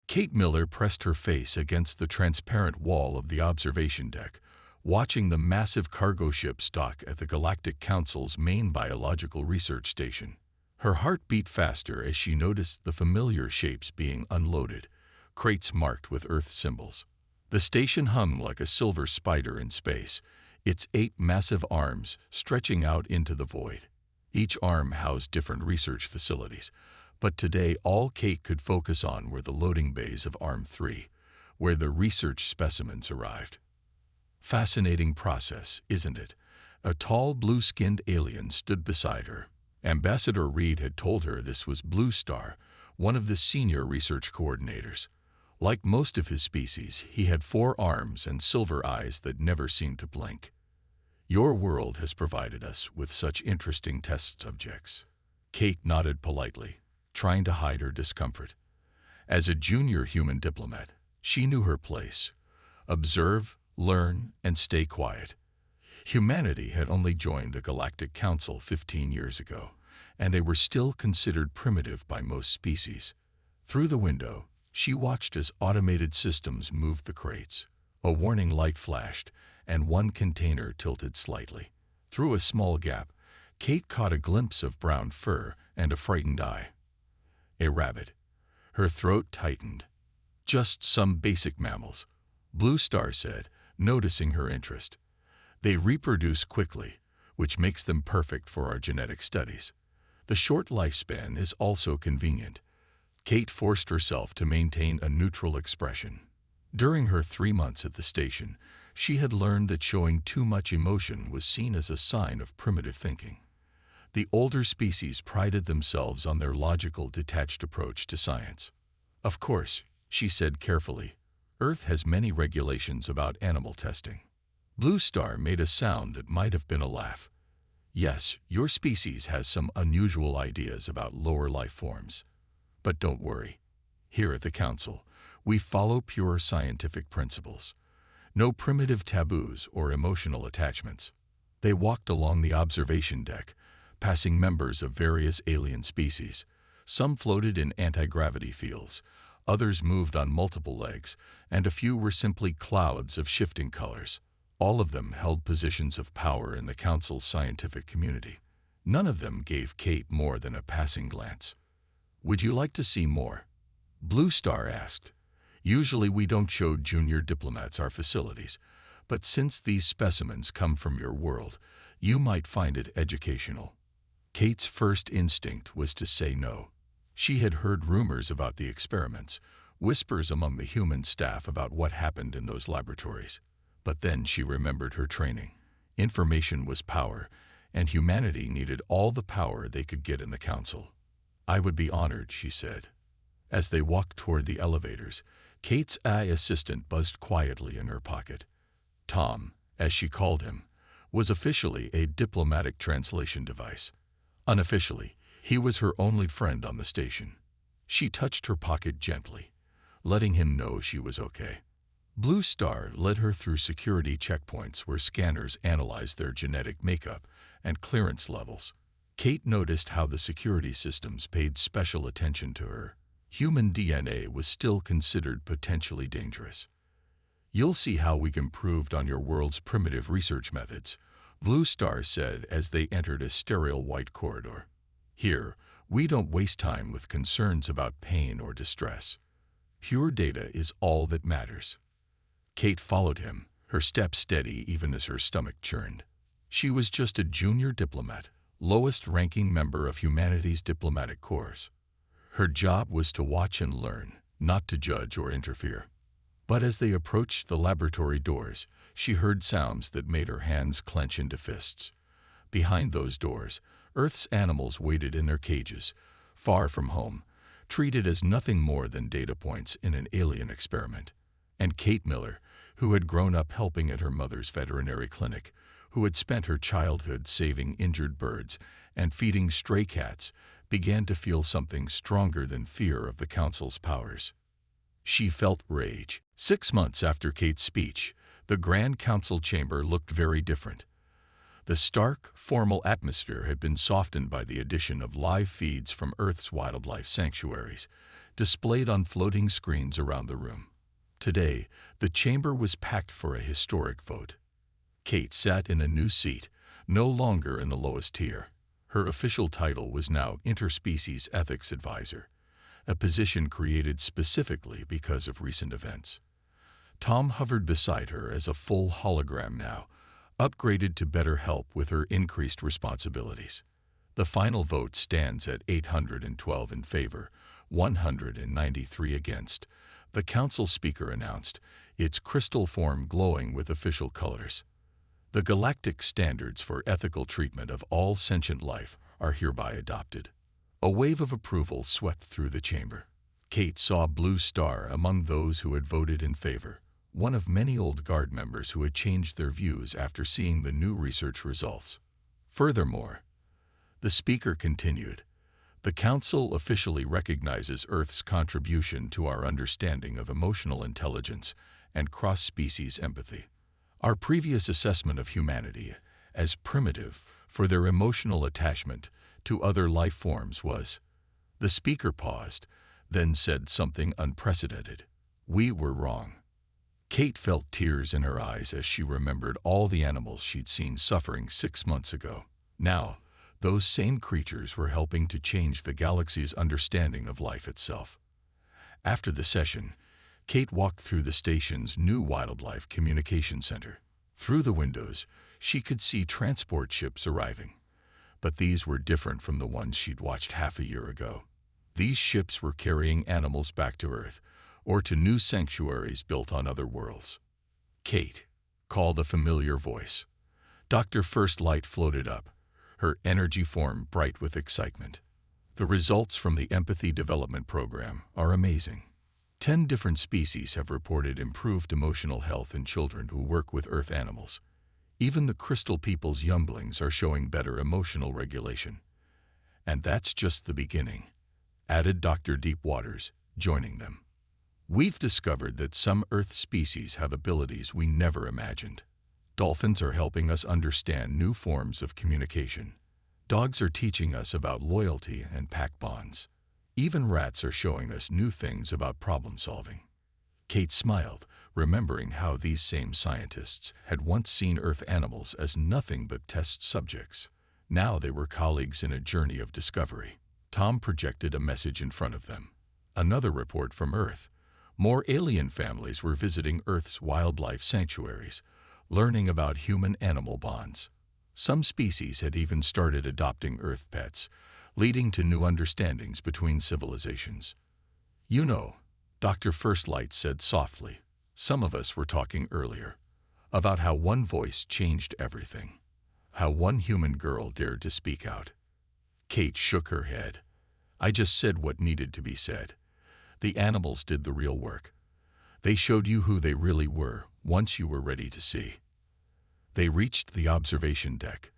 Kate Miller pressed her face against the transparent wall of the observation deck, watching the massive cargo ships dock at the Galactic Council's main biological research station. Her heart beat faster as she noticed the familiar shapes being unloaded, crates marked with Earth symbols. The station hung like a silver spider in space, its 8 massive arms stretching out into the void. Each arm housed different research facilities, but today all Kate could focus on were the loading bays of Arm 3, where the research specimens arrived. Fascinating process, isn't it? A tall, blue-skinned alien stood beside her. Ambassador Reed had told her this was Blue Star, one of the senior research coordinators. Like most of his species, he had 4 arms and silver eyes that never seemed to blink. Your world has provided us with such interesting test subjects. Kate nodded politely, trying to hide her discomfort. As a junior human diplomat, she knew her place. Observe, learn, and stay quiet. Humanity had only joined the Galactic Council 15 years ago, and they were still considered primitive by most species. Through the window, she watched as automated systems moved the crates. A warning light flashed, and one container tilted slightly. Through a small gap, Kate caught a glimpse of brown fur and a frightened eye. A rabbit. Her throat tightened. Just some basic mammals, Blue Star said, noticing her interest. They reproduce quickly, which makes them perfect for our genetic studies. The short lifespan is also convenient. Kate forced herself to maintain a neutral expression. During her 3 months at the station, she had learned that showing too much emotion was seen as a sign of primitive thinking. The older species prided themselves on their logical, detached approach to science. Of course, she said carefully, Earth has many regulations about animal testing. Blue Star made a sound that might have been a laugh. Yes, your species has some unusual ideas about lower life forms. But don't worry. Here at the Council, we follow pure scientific principles. No primitive taboos or emotional attachments. They walked along the observation deck, passing members of various alien species. Some floated in anti-gravity fields, others moved on multiple legs, and a few were simply clouds of shifting colors. All of them held positions of power in the Council's scientific community. None of them gave Kate more than a passing glance. Would you like to see more? Blue Star asked. Usually we don't show junior diplomats our facilities, but since these specimens come from your world, you might find it educational. Kate's first instinct was to say no. She had heard rumors about the experiments, whispers among the human staff about what happened in those laboratories. But then she remembered her training. Information was power, and humanity needed all the power they could get in the Council. I would be honored, she said. As they walked toward the elevators, Kate's AI assistant buzzed quietly in her pocket. Tom, as she called him, was officially a diplomatic translation device. Unofficially, he was her only friend on the station. She touched her pocket gently, letting him know she was okay. Blue Star led her through security checkpoints where scanners analyzed their genetic makeup and clearance levels. Kate noticed how the security systems paid special attention to her. Human DNA was still considered potentially dangerous. You'll see how we've improved on your world's primitive research methods, Blue Star said as they entered a sterile white corridor. Here, we don't waste time with concerns about pain or distress. Pure data is all that matters. Kate followed him, her step steady even as her stomach churned. She was just a junior diplomat, lowest-ranking member of humanity's diplomatic corps. Her job was to watch and learn, not to judge or interfere. But as they approached the laboratory doors, she heard sounds that made her hands clench into fists. Behind those doors, Earth's animals waited in their cages, far from home, treated as nothing more than data points in an alien experiment. And Kate Miller, who had grown up helping at her mother's veterinary clinic, who had spent her childhood saving injured birds and feeding stray cats, began to feel something stronger than fear of the Council's powers. She felt rage. 6 months after Kate's speech, the Grand Council chamber looked very different. The stark, formal atmosphere had been softened by the addition of live feeds from Earth's wildlife sanctuaries, displayed on floating screens around the room. Today, the chamber was packed for a historic vote. Kate sat in a new seat, no longer in the lowest tier. Her official title was now Interspecies Ethics Advisor, a position created specifically because of recent events. Tom hovered beside her as a full hologram now, upgraded to better help with her increased responsibilities. The final vote stands at 812 in favor, 193 against. The council speaker announced, its crystal form glowing with official colors. The galactic standards for ethical treatment of all sentient life are hereby adopted. A wave of approval swept through the chamber. Kate saw Blue Star among those who had voted in favor, one of many old Guard members who had changed their views after seeing the new research results. Furthermore, the speaker continued, the Council officially recognizes Earth's contribution to our understanding of emotional intelligence and cross-species empathy. Our previous assessment of humanity as primitive for their emotional attachment to other life forms was. The speaker paused, then said something unprecedented. We were wrong. Kate felt tears in her eyes as she remembered all the animals she'd seen suffering 6 months ago. Now, those same creatures were helping to change the galaxy's understanding of life itself. After the session, Kate walked through the station's new wildlife communication center. Through the windows, she could see transport ships arriving. But these were different from the ones she'd watched half a year ago. These ships were carrying animals back to Earth, or to new sanctuaries built on other worlds. Kate called a familiar voice. Dr. First Light floated up, her energy form bright with excitement. The results from the Empathy Development Program are amazing. 10 different species have reported improved emotional health in children who work with Earth animals. Even the Crystal People's younglings are showing better emotional regulation. And that's just the beginning, added Dr. Deepwaters, joining them. We've discovered that some Earth species have abilities we never imagined. Dolphins are helping us understand new forms of communication. Dogs are teaching us about loyalty and pack bonds. Even rats are showing us new things about problem solving. Kate smiled, remembering how these same scientists had once seen Earth animals as nothing but test subjects. Now they were colleagues in a journey of discovery. Tom projected a message in front of them. Another report from Earth. More alien families were visiting Earth's wildlife sanctuaries, learning about human-animal bonds. Some species had even started adopting Earth pets, leading to new understandings between civilizations. You know, Dr. First Light said softly, some of us were talking earlier, about how one voice changed everything, how one human girl dared to speak out. Kate shook her head. I just said what needed to be said. The animals did the real work. They showed you who they really were once you were ready to see. They reached the observation deck,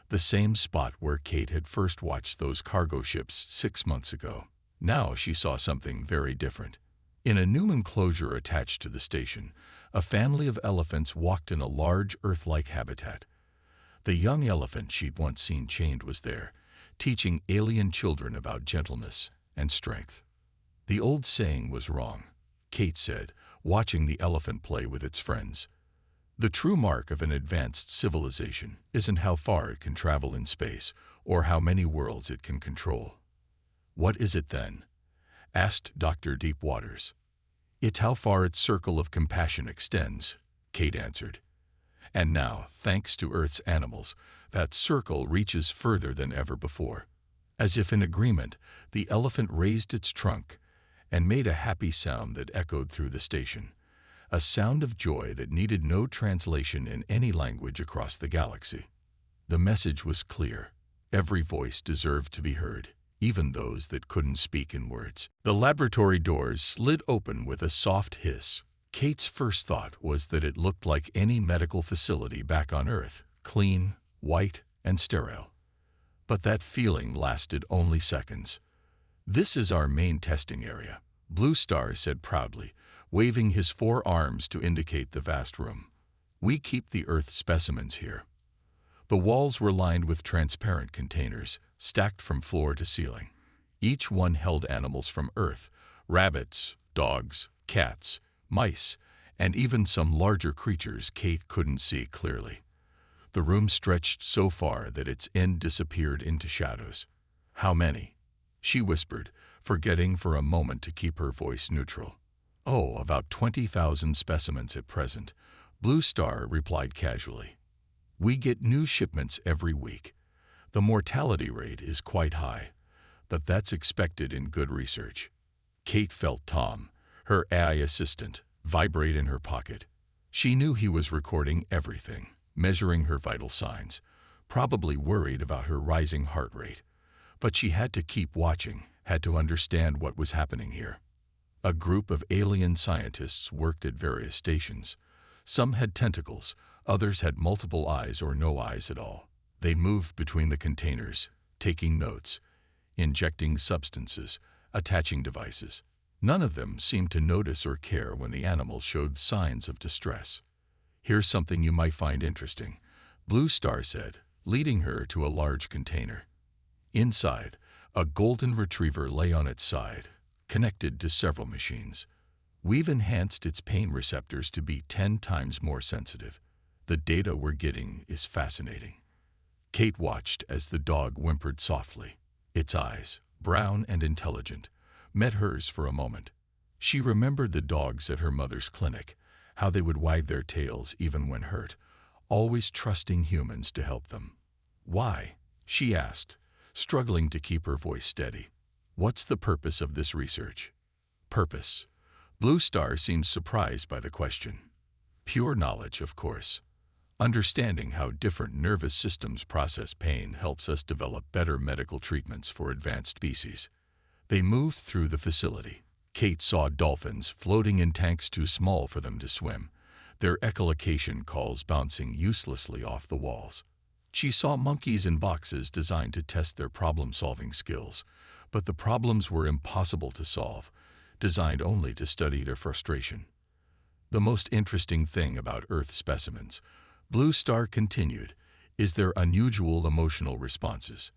the same spot where Kate had first watched those cargo ships 6 months ago. Now she saw something very different. In a new enclosure attached to the station, a family of elephants walked in a large Earth-like habitat. The young elephant she'd once seen chained was there, teaching alien children about gentleness and strength. The old saying was wrong, Kate said, watching the elephant play with its friends. The true mark of an advanced civilization isn't how far it can travel in space or how many worlds it can control. What is it then? Asked Dr. Deepwaters. It's how far its circle of compassion extends, Kate answered. And now, thanks to Earth's animals, that circle reaches further than ever before. As if in agreement, the elephant raised its trunk and made a happy sound that echoed through the station, a sound of joy that needed no translation in any language across the galaxy. The message was clear. Every voice deserved to be heard, even those that couldn't speak in words. The laboratory doors slid open with a soft hiss. Kate's first thought was that it looked like any medical facility back on Earth, clean, white, and sterile. But that feeling lasted only seconds. This is our main testing area, Blue Star said proudly, waving his 4 arms to indicate the vast room. We keep the Earth specimens here. The walls were lined with transparent containers, stacked from floor to ceiling. Each one held animals from Earth, Rabbits, dogs, cats, mice, and even some larger creatures Kate couldn't see clearly. The room stretched so far that its end disappeared into shadows. "How many?" she whispered, forgetting for a moment to keep her voice neutral. "Oh, about 20,000 specimens at present," Blue Star replied casually. "We get new shipments every week. The mortality rate is quite high, but that's expected in good research." Kate felt Tom, her AI assistant, vibrate in her pocket. She knew he was recording everything, measuring her vital signs, probably worried about her rising heart rate. But she had to keep watching, had to understand what was happening here. A group of alien scientists worked at various stations. Some had tentacles, others had multiple eyes or no eyes at all. They moved between the containers, taking notes, injecting substances, attaching devices. None of them seemed to notice or care when the animals showed signs of distress. "Here's something you might find interesting," Blue Star said, leading her to a large container. Inside, a golden retriever lay on its side, connected to several machines. "We've enhanced its pain receptors to be 10 times more sensitive. The data we're getting is fascinating." Kate watched as the dog whimpered softly. Its eyes, brown and intelligent, met hers for a moment. She remembered the dogs at her mother's clinic, how they would wag their tails even when hurt, always trusting humans to help them. "Why?" she asked, struggling to keep her voice steady. "What's the purpose of this research?" "Purpose?" Blue Star seemed surprised by the question. "Pure knowledge, of course. Understanding how different nervous systems process pain helps us develop better medical treatments for advanced species." They moved through the facility. Kate saw dolphins floating in tanks too small for them to swim, their echolocation calls bouncing uselessly off the walls. She saw monkeys in boxes designed to test their problem-solving skills, but the problems were impossible to solve, designed only to study their frustration. "The most interesting thing about Earth specimens," Blue Star continued, "is their unusual emotional responses.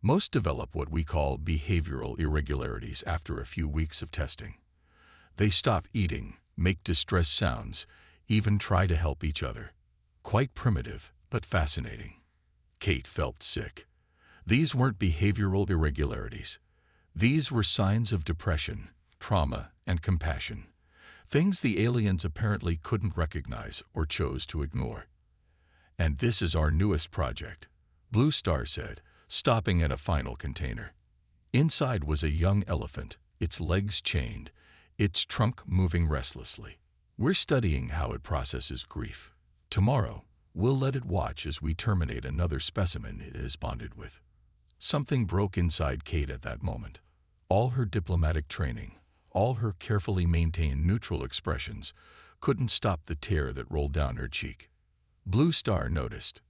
Most develop what we call behavioral irregularities after a few weeks of testing. They stop eating, make distress sounds, even try to help each other. Quite primitive, but fascinating." Kate felt sick. These weren't behavioral irregularities. These were signs of depression, trauma, and compassion. Things the aliens apparently couldn't recognize or chose to ignore. "And this is our newest project," Blue Star said, stopping at a final container. Inside was a young elephant, its legs chained, its trunk moving restlessly. "We're studying how it processes grief. Tomorrow, we'll let it watch as we terminate another specimen it has bonded with." Something broke inside Kate at that moment. All her diplomatic training, all her carefully maintained neutral expressions, couldn't stop the tear that rolled down her cheek. Blue Star noticed.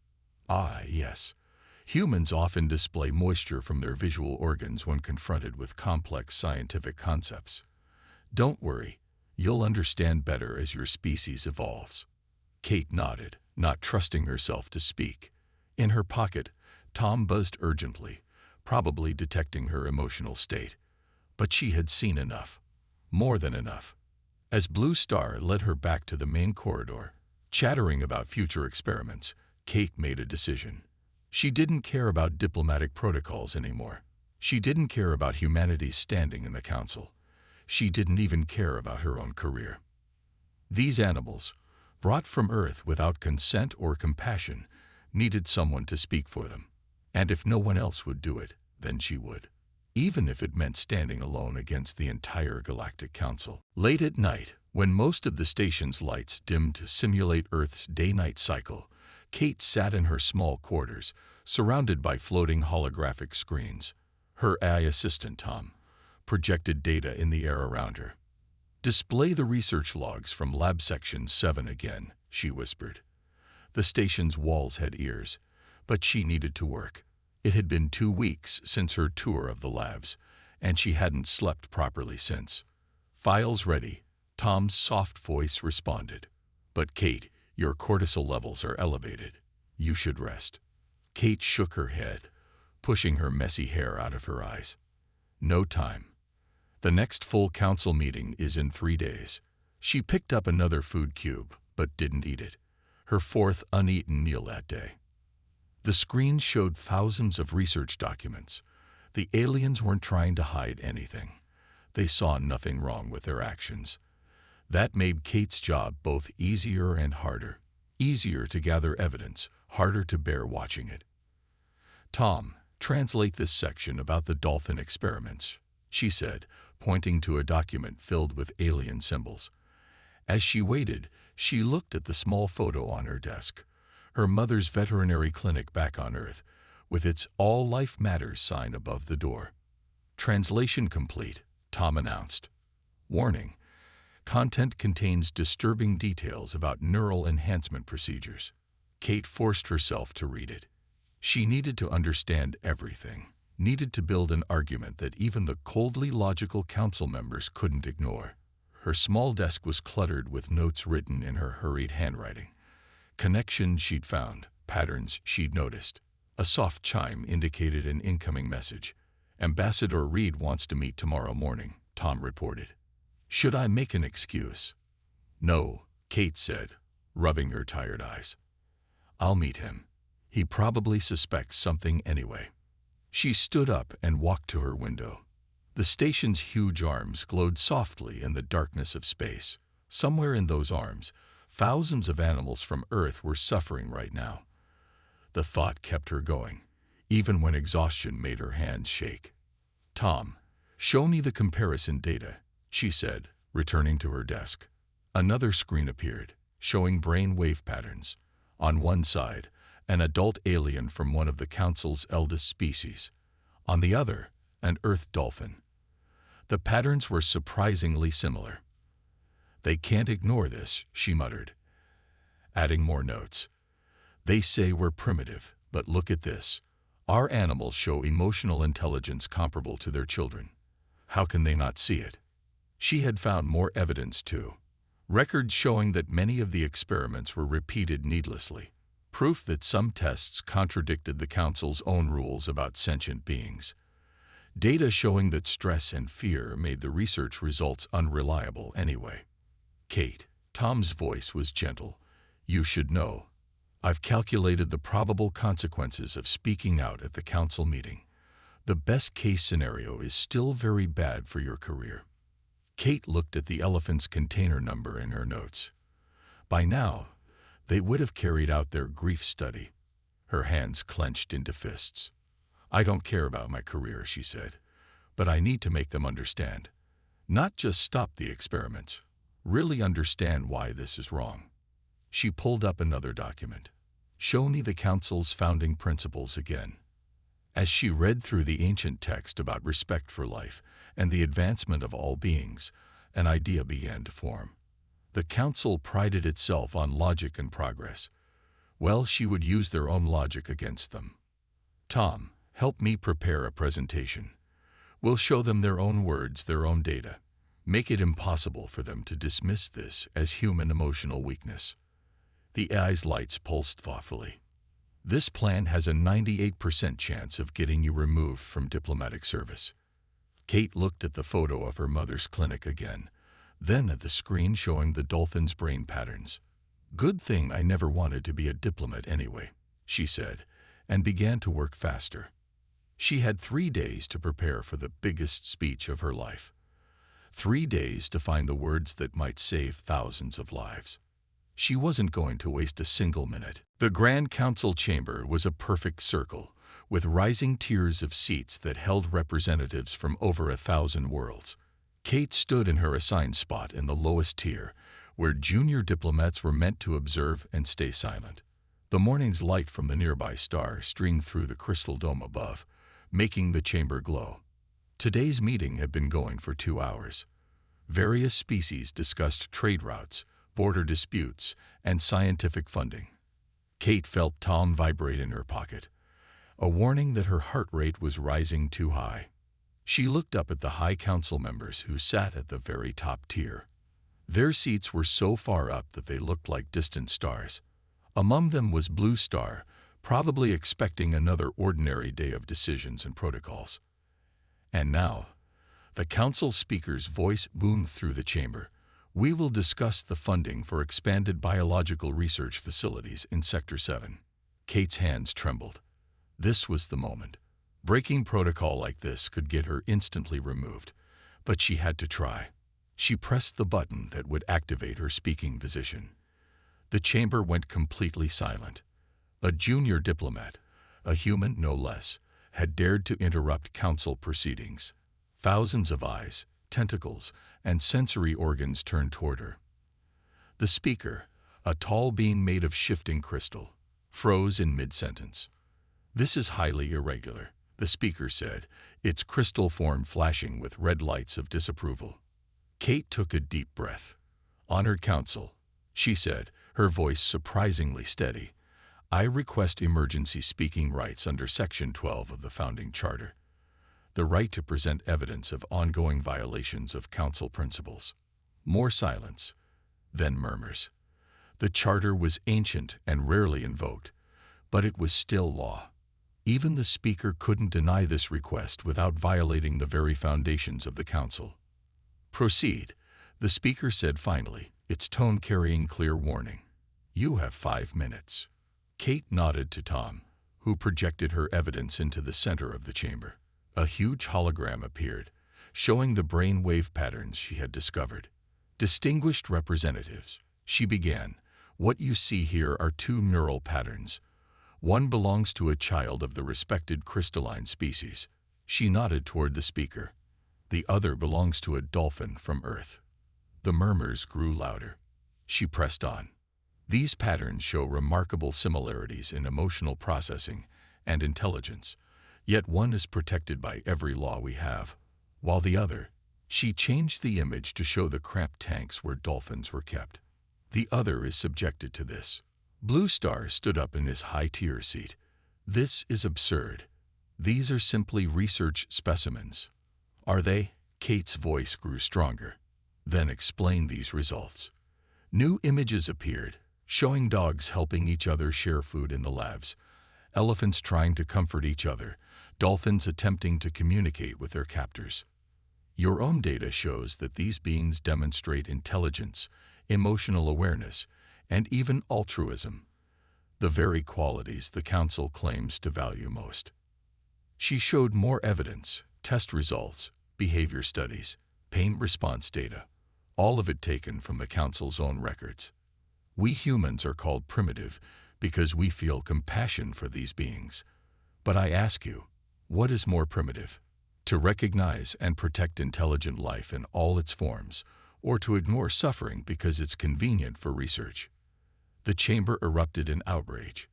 "Ah, yes. Humans often display moisture from their visual organs when confronted with complex scientific concepts. Don't worry, you'll understand better as your species evolves." Kate nodded, not trusting herself to speak. In her pocket, Tom buzzed urgently, probably detecting her emotional state. But she had seen enough. More than enough. As Blue Star led her back to the main corridor, chattering about future experiments, Kate made a decision. She didn't care about diplomatic protocols anymore. She didn't care about humanity's standing in the council. She didn't even care about her own career. These animals, brought from Earth without consent or compassion, needed someone to speak for them. And if no one else would do it, then she would. Even if it meant standing alone against the entire Galactic Council. Late at night, when most of the station's lights dimmed to simulate Earth's day-night cycle, Kate sat in her small quarters, surrounded by floating holographic screens. Her AI assistant, Tom, projected data in the air around her. "Display the research logs from Lab Section 7 again," she whispered. The station's walls had ears, but she needed to work. It had been 2 weeks since her tour of the labs, and she hadn't slept properly since. "Files ready," Tom's soft voice responded. "But Kate, your cortisol levels are elevated. You should rest." Kate shook her head, pushing her messy hair out of her eyes. "No time. The next full council meeting is in 3 days. She picked up another food cube, but didn't eat it. Her fourth uneaten meal that day. The screen showed thousands of research documents. The aliens weren't trying to hide anything. They saw nothing wrong with their actions. That made Kate's job both easier and harder. Easier to gather evidence, harder to bear watching it. "Tom, translate this section about the dolphin experiments," she said, pointing to a document filled with alien symbols. As she waited, she looked at the small photo on her desk. Her mother's veterinary clinic back on Earth, with its All Life Matters sign above the door. "Translation complete," Tom announced. "Warning: content contains disturbing details about neural enhancement procedures." Kate forced herself to read it. She needed to understand everything, needed to build an argument that even the coldly logical council members couldn't ignore. Her small desk was cluttered with notes written in her hurried handwriting. Connections she'd found, patterns she'd noticed. A soft chime indicated an incoming message. "Ambassador Reed wants to meet tomorrow morning," Tom reported. "Should I make an excuse?" "No," Kate said, rubbing her tired eyes. "I'll meet him. He probably suspects something anyway." She stood up and walked to her window. The station's huge arms glowed softly in the darkness of space. Somewhere in those arms, thousands of animals from Earth were suffering right now. The thought kept her going, even when exhaustion made her hands shake. "Tom, show me the comparison data," she said, returning to her desk. Another screen appeared, showing brain wave patterns. On one side, an adult alien from one of the Council's eldest species. On the other, an Earth dolphin. The patterns were surprisingly similar. "They can't ignore this," she muttered, adding more notes. "They say we're primitive, but look at this. Our animals show emotional intelligence comparable to their children. How can they not see it?" She had found more evidence too. Records showing that many of the experiments were repeated needlessly. Proof that some tests contradicted the Council's own rules about sentient beings. Data showing that stress and fear made the research results unreliable anyway. "Kate," Tom's voice was gentle, "you should know. I've calculated the probable consequences of speaking out at the Council meeting. The best-case scenario is still very bad for your career." Kate looked at the elephant's container number in her notes. By now, they would have carried out their grief study. Her hands clenched into fists. "I don't care about my career," she said, "but I need to make them understand. Not just stop the experiments. Really understand why this is wrong." She pulled up another document. "Show me the Council's founding principles again." As she read through the ancient text about respect for life and the advancement of all beings, an idea began to form. The Council prided itself on logic and progress. Well, she would use their own logic against them. "Tom, help me prepare a presentation. We'll show them their own words, their own data. Make it impossible for them to dismiss this as human emotional weakness." The eye's lights pulsed thoughtfully. "This plan has a 98% chance of getting you removed from diplomatic service." Kate looked at the photo of her mother's clinic again, then at the screen showing the dolphin's brain patterns. "Good thing I never wanted to be a diplomat anyway," she said, and began to work faster. She had 3 days to prepare for the biggest speech of her life. 3 days to find the words that might save thousands of lives. She wasn't going to waste a single minute. The Grand Council chamber was a perfect circle, with rising tiers of seats that held representatives from over 1,000 worlds. Kate stood in her assigned spot in the lowest tier, where junior diplomats were meant to observe and stay silent. The morning's light from the nearby star streamed through the crystal dome above, making the chamber glow. Today's meeting had been going for 2 hours. Various species discussed trade routes, border disputes, and scientific funding. Kate felt Tom vibrate in her pocket, a warning that her heart rate was rising too high. She looked up at the high council members who sat at the very top tier. Their seats were so far up that they looked like distant stars. Among them was Blue Star, probably expecting another ordinary day of decisions and protocols. And now, The council speaker's voice boomed through the chamber. "We will discuss the funding for expanded biological research facilities in Sector 7. Kate's hands trembled. This was the moment. Breaking protocol like this could get her instantly removed, but she had to try. She pressed the button that would activate her speaking position. The chamber went completely silent. A junior diplomat, a human no less, had dared to interrupt council proceedings. Thousands of eyes, tentacles, and sensory organs turned toward her. The speaker, a tall being made of shifting crystal, froze in mid-sentence. "This is highly irregular," the speaker said, its crystal form flashing with red lights of disapproval. Kate took a deep breath. "Honored Council," she said, her voice surprisingly steady, "I request emergency speaking rights under Section 12 of the Founding Charter. The right to present evidence of ongoing violations of Council principles." More silence, then murmurs. The Charter was ancient and rarely invoked, but it was still law. Even the speaker couldn't deny this request without violating the very foundations of the Council. "Proceed," the speaker said finally, its tone carrying clear warning. "You have 5 minutes." Kate nodded to Tom, who projected her evidence into the center of the chamber. A huge hologram appeared, showing the brainwave patterns she had discovered. "Distinguished representatives," she began, "what you see here are 2 neural patterns. One belongs to a child of the respected crystalline species." She nodded toward the speaker. "The other belongs to a dolphin from Earth." The murmurs grew louder. She pressed on. "These patterns show remarkable similarities in emotional processing and intelligence, yet one is protected by every law we have, while the other—" She changed the image to show the cramped tanks where dolphins were kept. "The other is subjected to this." Blue Star stood up in his high-tier seat. "This is absurd. These are simply research specimens." "Are they?" Kate's voice grew stronger. "Then explain these results." New images appeared, showing dogs helping each other share food in the labs, elephants trying to comfort each other, dolphins attempting to communicate with their captors. "Your own data shows that these beings demonstrate intelligence, emotional awareness, and even altruism, the very qualities the Council claims to value most." She showed more evidence, test results, behavior studies, pain response data, all of it taken from the Council's own records. "We humans are called primitive because we feel compassion for these beings. But I ask you, what is more primitive? To recognize and protect intelligent life in all its forms, or to ignore suffering because it's convenient for research?" The chamber erupted in outrage.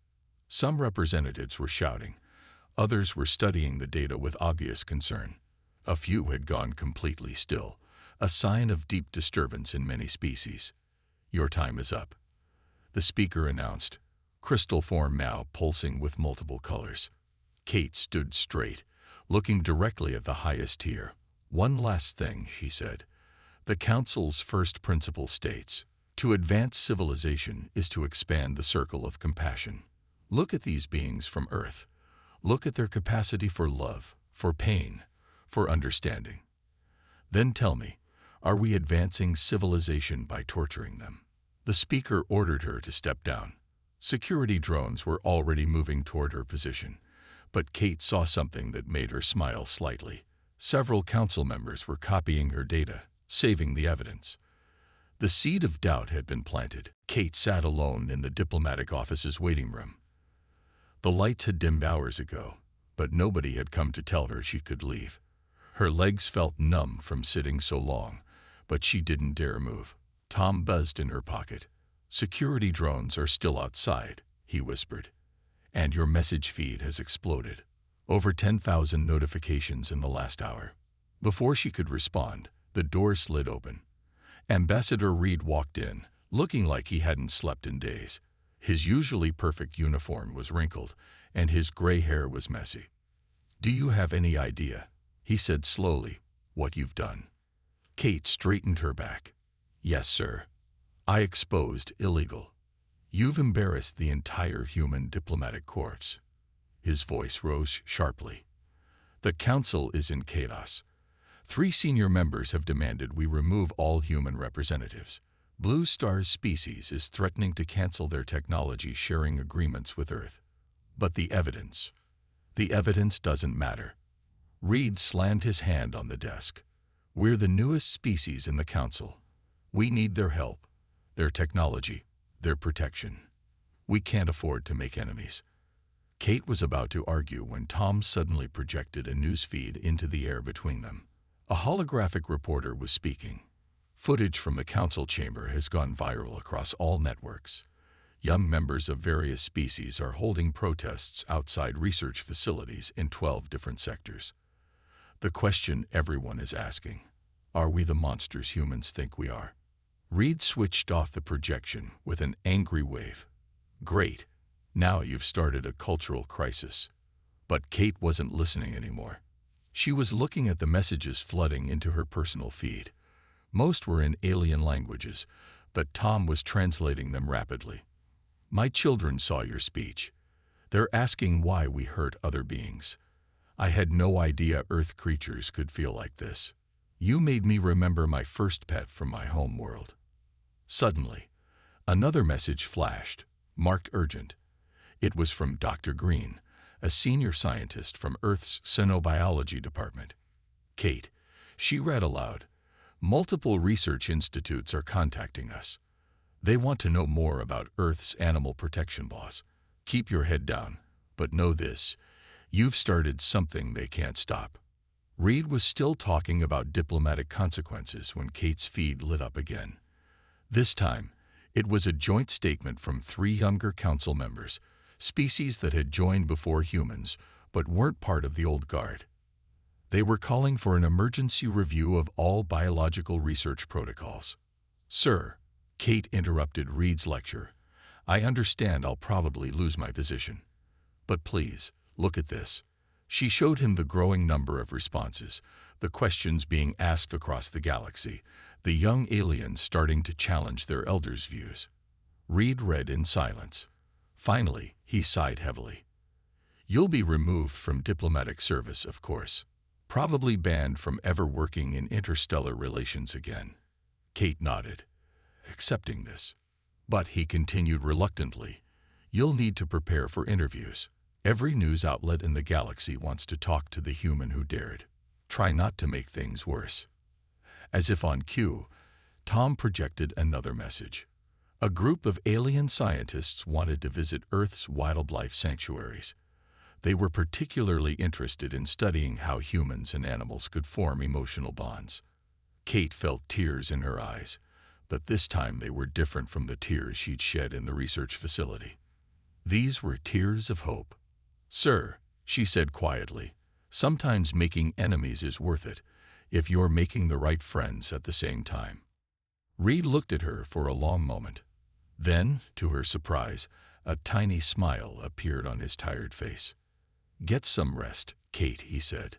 Some representatives were shouting. Others were studying the data with obvious concern. A few had gone completely still, a sign of deep disturbance in many species. "Your time is up," the speaker announced, crystal form now pulsing with multiple colors. Kate stood straight, looking directly at the highest tier. "One last thing," she said. "The Council's first principle states, to advance civilization is to expand the circle of compassion. Look at these beings from Earth. Look at their capacity for love, for pain, for understanding. Then tell me, are we advancing civilization by torturing them?" The speaker ordered her to step down. Security drones were already moving toward her position, but Kate saw something that made her smile slightly. Several council members were copying her data, saving the evidence. The seed of doubt had been planted. Kate sat alone in the diplomatic office's waiting room. The lights had dimmed hours ago, but nobody had come to tell her she could leave. Her legs felt numb from sitting so long, but she didn't dare move. Tom buzzed in her pocket. "Security drones are still outside," he whispered. "And your message feed has exploded. Over 10,000 notifications in the last hour." Before she could respond, the door slid open. Ambassador Reed walked in, looking like he hadn't slept in days. His usually perfect uniform was wrinkled, and his gray hair was messy. "Do you have any idea," he said slowly, "what you've done?" Kate straightened her back. "Yes, sir. I exposed illegal. You've embarrassed the entire human diplomatic corps." His voice rose sharply. "The Council is in chaos. 3 senior members have demanded we remove all human representatives. Blue Star's species is threatening to cancel their technology sharing agreements with Earth. But the evidence doesn't matter. Reed slammed his hand on the desk. We're the newest species in the Council. We need their help, their technology, their protection. We can't afford to make enemies. Kate was about to argue when Tom suddenly projected a news feed into the air between them. A holographic reporter was speaking. Footage from the council chamber has gone viral across all networks. Young members of various species are holding protests outside research facilities in 12 different sectors. The question everyone is asking, are we the monsters humans think we are? Reed switched off the projection with an angry wave. Great. Now you've started a cultural crisis. But Kate wasn't listening anymore. She was looking at the messages flooding into her personal feed. Most were in alien languages, but Tom was translating them rapidly. My children saw your speech. They're asking why we hurt other beings. I had no idea Earth creatures could feel like this. You made me remember my first pet from my home world. Suddenly, another message flashed, marked urgent. It was from Dr. Green, a senior scientist from Earth's Xenobiology department. Kate, she read aloud, multiple research institutes are contacting us. They want to know more about Earth's animal protection laws. Keep your head down, but know this, you've started something they can't stop. Reed was still talking about diplomatic consequences when Kate's feed lit up again. This time, it was a joint statement from 3 younger council members, species that had joined before humans but weren't part of the old guard. They were calling for an emergency review of all biological research protocols. Sir, Kate interrupted Reed's lecture, I understand I'll probably lose my position. But please, look at this. She showed him the growing number of responses, the questions being asked across the galaxy, the young aliens starting to challenge their elders' views. Reed read in silence. Finally, he sighed heavily. You'll be removed from diplomatic service, of course. Probably banned from ever working in interstellar relations again. Kate nodded, accepting this. But he continued reluctantly, you'll need to prepare for interviews. Every news outlet in the galaxy wants to talk to the human who dared. Try not to make things worse. As if on cue, Tom projected another message. A group of alien scientists wanted to visit Earth's wildlife sanctuaries. They were particularly interested in studying how humans and animals could form emotional bonds. Kate felt tears in her eyes, but this time they were different from the tears she'd shed in the research facility. These were tears of hope. Sir, she said quietly, sometimes making enemies is worth it, if you're making the right friends at the same time. Reed looked at her for a long moment. Then, to her surprise, a tiny smile appeared on his tired face. Get some rest, Kate, he said.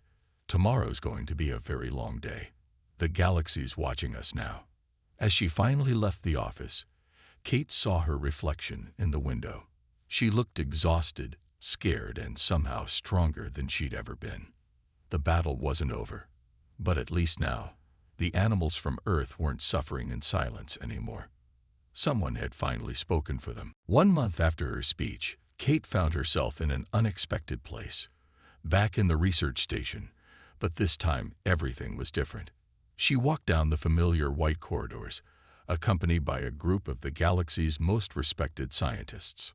Tomorrow's going to be a very long day. The galaxy's watching us now. As she finally left the office, Kate saw her reflection in the window. She looked exhausted, scared, and somehow stronger than she'd ever been. The battle wasn't over. But at least now, the animals from Earth weren't suffering in silence anymore. Someone had finally spoken for them. 1 month after her speech, Kate found herself in an unexpected place, back in the research station, but this time everything was different. She walked down the familiar white corridors, accompanied by a group of the galaxy's most respected scientists.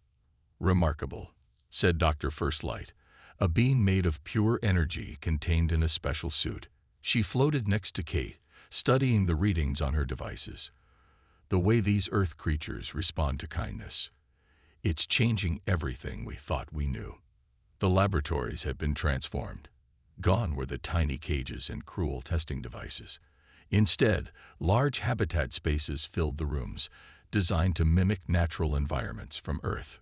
Remarkable, said Dr. Firstlight, a being made of pure energy contained in a special suit. She floated next to Kate, studying the readings on her devices. The way these Earth creatures respond to kindness. It's changing everything we thought we knew. The laboratories had been transformed. Gone were the tiny cages and cruel testing devices. Instead, large habitat spaces filled the rooms, designed to mimic natural environments from Earth.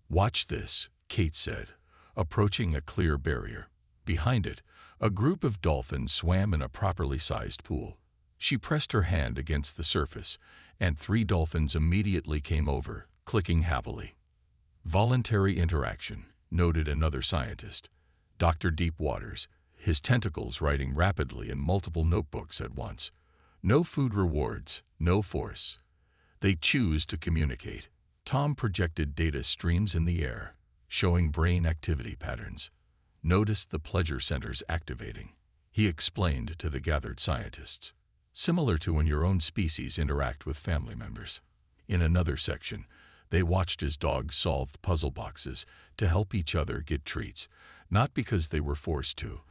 Watch this, Kate said, approaching a clear barrier. Behind it, a group of dolphins swam in a properly sized pool. She pressed her hand against the surface, and 3 dolphins immediately came over, clicking happily. Voluntary interaction, noted another scientist, Dr. Deepwaters. his tentacles writing rapidly in multiple notebooks at once. No food rewards, no force. They choose to communicate. Tom projected data streams in the air, showing brain activity patterns. Noticed the pleasure centers activating. He explained to the gathered scientists. Similar to when your own species interact with family members. In another section, they watched as dogs solved puzzle boxes to help each other get treats, not because they were forced to,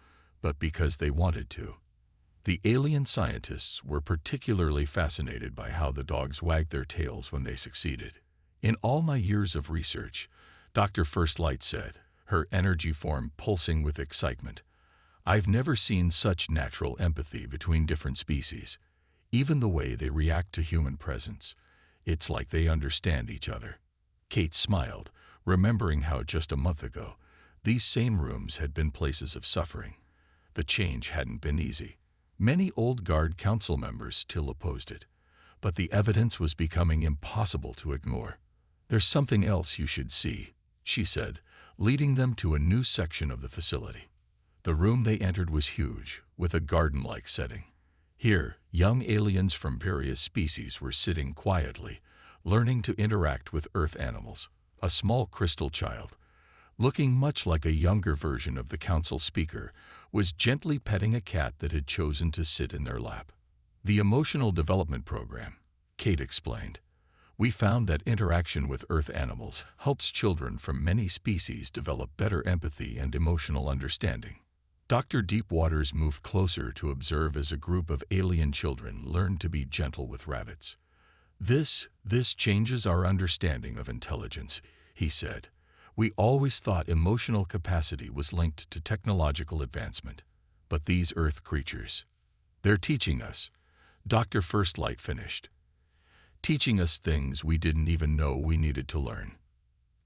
but because they wanted to. The alien scientists were particularly fascinated by how the dogs wagged their tails when they succeeded. In all my years of research, Dr. Firstlight said, her energy form pulsing with excitement, I've never seen such natural empathy between different species. Even the way they react to human presence. It's like they understand each other. Kate smiled, remembering how just a month ago, these same rooms had been places of suffering. The change hadn't been easy. Many old guard council members still opposed it, but the evidence was becoming impossible to ignore. There's something else you should see, she said, leading them to a new section of the facility. The room they entered was huge, with a garden-like setting. Here, young aliens from various species were sitting quietly, learning to interact with Earth animals. A small crystal child, looking much like a younger version of the council speaker, was gently petting a cat that had chosen to sit in their lap. The Emotional Development Program, Kate explained. We found that interaction with Earth animals helps children from many species develop better empathy and emotional understanding. Dr. Deepwaters moved closer to observe as a group of alien children learned to be gentle with rabbits. This changes our understanding of intelligence, he said. We always thought emotional capacity was linked to technological advancement. But these Earth creatures, they're teaching us, Dr. Firstlight finished. Teaching us things we didn't even know we needed to learn.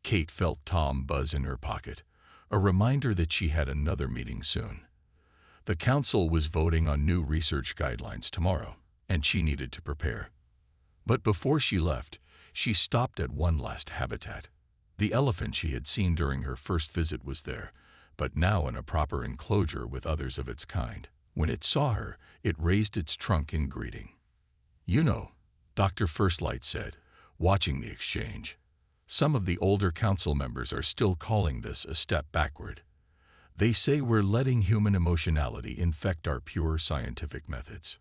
Kate felt Tom buzz in her pocket, a reminder that she had another meeting soon. The council was voting on new research guidelines tomorrow, and she needed to prepare. But before she left, she stopped at one last habitat. The elephant she had seen during her first visit was there, but now in a proper enclosure with others of its kind. When it saw her, it raised its trunk in greeting. You know, Dr. Firstlight said, watching the exchange. Some of the older council members are still calling this a step backward. They say we're letting human emotionality infect our pure scientific methods.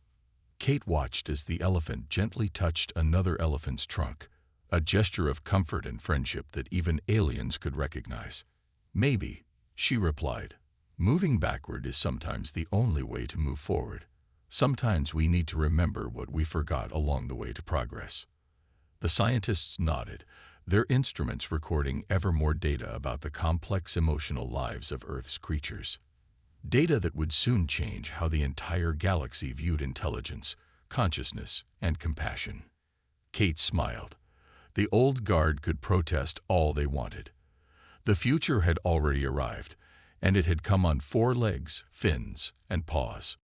Kate watched as the elephant gently touched another elephant's trunk, a gesture of comfort and friendship that even aliens could recognize. Maybe, she replied. Moving backward is sometimes the only way to move forward. Sometimes we need to remember what we forgot along the way to progress. The scientists nodded, their instruments recording ever more data about the complex emotional lives of Earth's creatures. Data that would soon change how the entire galaxy viewed intelligence, consciousness, and compassion. Kate smiled. The old guard could protest all they wanted. The future had already arrived, and it had come on 4 legs, fins, and paws.